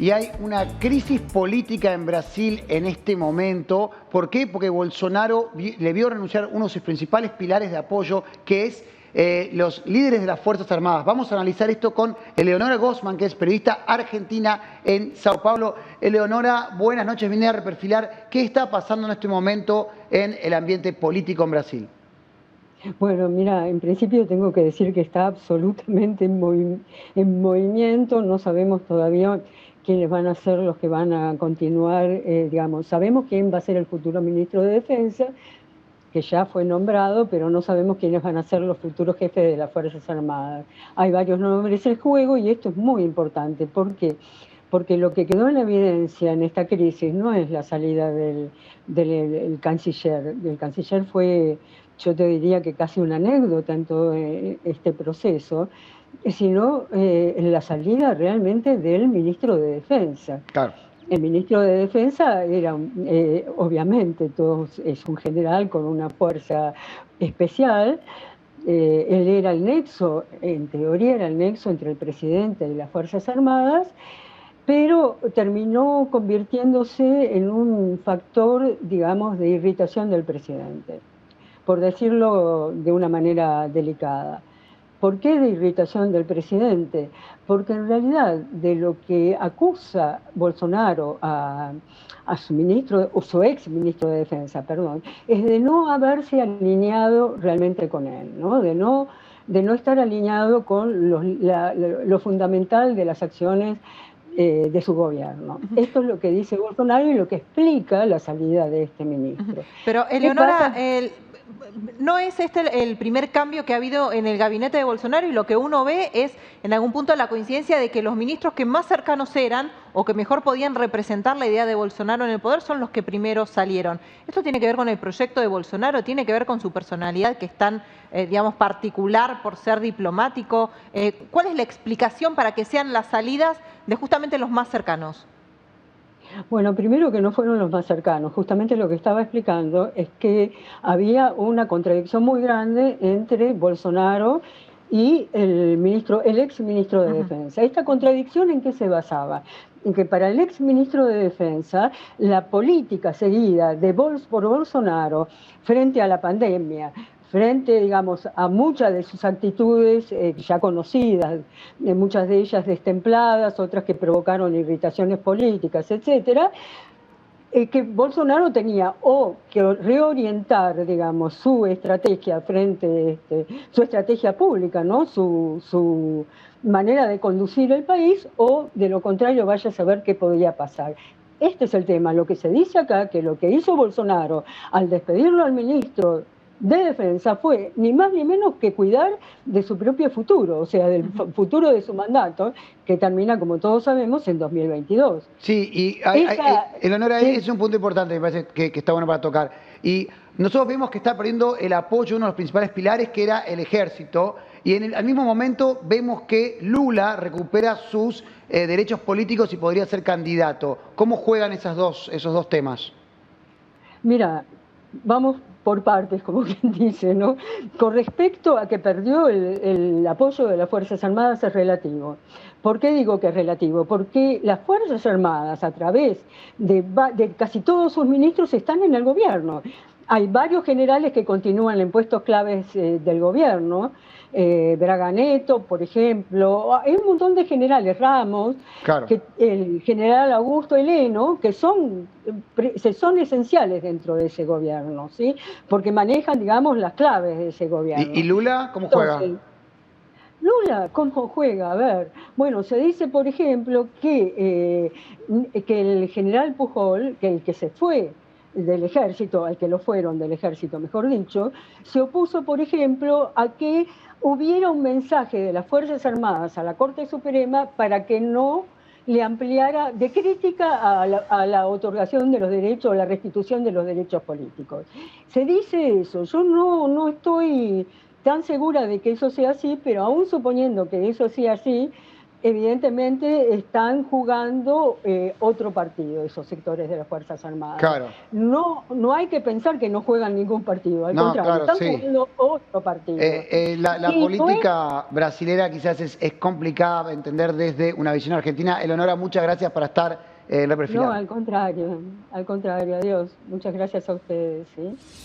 y hay una crisis política en Brasil en este momento. ¿Por qué? Porque Bolsonaro le vio renunciar uno de sus principales pilares de apoyo, que es los líderes de las Fuerzas Armadas. Vamos a analizar esto con Eleonora Gozman, que es periodista argentina en Sao Paulo. Eleonora, buenas noches. Vine a reperfilar qué está pasando en este momento en el ambiente político en Brasil. Bueno, mira, en principio tengo que decir que está absolutamente en movimiento. No sabemos todavía quiénes van a ser los que van a continuar, digamos. Sabemos quién va a ser el futuro ministro de Defensa, que ya fue nombrado, pero no sabemos quiénes van a ser los futuros jefes de las Fuerzas Armadas. Hay varios nombres en juego y esto es muy importante. ¿Por qué? Porque lo que quedó en evidencia en esta crisis no es la salida del canciller. El canciller fue, yo te diría que casi una anécdota en todo este proceso, sino la salida realmente del ministro de Defensa. Claro. El ministro de Defensa era, obviamente, es un general con una fuerza especial. Él era el nexo, en teoría era el nexo entre el presidente y las Fuerzas Armadas, pero terminó convirtiéndose en un factor, digamos, de irritación del presidente, por decirlo de una manera delicada. ¿Por qué de irritación del presidente? Porque en realidad de lo que acusa Bolsonaro a su ministro, o su ex ministro de Defensa, perdón, es de no haberse alineado realmente con él, ¿no? De no estar alineado con lo fundamental de las acciones de su gobierno. Esto es lo que dice Bolsonaro y lo que explica la salida de este ministro. Pero, Eleonora, no es este el primer cambio que ha habido en el gabinete de Bolsonaro, y lo que uno ve es en algún punto la coincidencia de que los ministros que más cercanos eran o que mejor podían representar la idea de Bolsonaro en el poder son los que primero salieron. ¿Esto tiene que ver con el proyecto de Bolsonaro? ¿Tiene que ver con su personalidad, que es tan, digamos, particular por ser diplomático? ¿Cuál es la explicación para que sean las salidas de justamente los más cercanos? Bueno, primero que no fueron los más cercanos. Justamente lo que estaba explicando es que había una contradicción muy grande entre Bolsonaro y el ex ministro de Defensa. ¿Esta contradicción en qué se basaba? En que para el ex ministro de Defensa, la política seguida por Bolsonaro frente a la pandemia, frente, digamos, a muchas de sus actitudes ya conocidas, muchas de ellas destempladas, otras que provocaron irritaciones políticas, etcétera, que Bolsonaro tenía o que reorientar, digamos, su estrategia su estrategia pública, ¿no? Su manera de conducir el país, o de lo contrario vaya a saber qué podía pasar. Este es el tema. Lo que se dice acá, que lo que hizo Bolsonaro al despedirlo al ministro de Defensa fue ni más ni menos que cuidar de su propio futuro, o sea, del futuro de su mandato, que termina, como todos sabemos, en 2022. Sí, y Eleonora, es un punto importante, me parece que está bueno para tocar. Y nosotros vemos que está perdiendo el apoyo de uno de los principales pilares, que era el ejército, y al mismo momento vemos que Lula recupera sus derechos políticos y podría ser candidato. ¿Cómo juegan esos dos temas? Mira, vamos por partes, como quien dice, ¿no? Con respecto a que perdió el apoyo de las Fuerzas Armadas, es relativo. ¿Por qué digo que es relativo? Porque las Fuerzas Armadas, a través de casi todos sus ministros, están en el gobierno. Hay varios generales que continúan en puestos claves del gobierno, Braga Neto, por ejemplo. Hay un montón de generales, Ramos, claro, el general Augusto Heleno, que son esenciales dentro de ese gobierno, ¿sí? Porque manejan, digamos, las claves de ese gobierno. ¿Y Lula cómo juega? Lula, ¿cómo juega? A ver, bueno, se dice, por ejemplo, que el general Pujol, que el que se fue del ejército, al que lo fueron del ejército, mejor dicho, se opuso, por ejemplo, a que hubiera un mensaje de las Fuerzas Armadas a la Corte Suprema para que no le ampliara de crítica a la otorgación de los derechos, o la restitución de los derechos políticos. Se dice eso. Yo no estoy tan segura de que eso sea así, pero aún suponiendo que eso sea así, evidentemente están jugando otro partido, esos sectores de las Fuerzas Armadas. Claro. No hay que pensar que no juegan ningún partido, al contrario, claro, están sí. jugando otro partido. La Y política brasilera quizás es complicada de entender desde una visión argentina. Eleonora, muchas gracias por estar en no, Reperfilar. al contrario, adiós. Muchas gracias a ustedes. ¿Sí?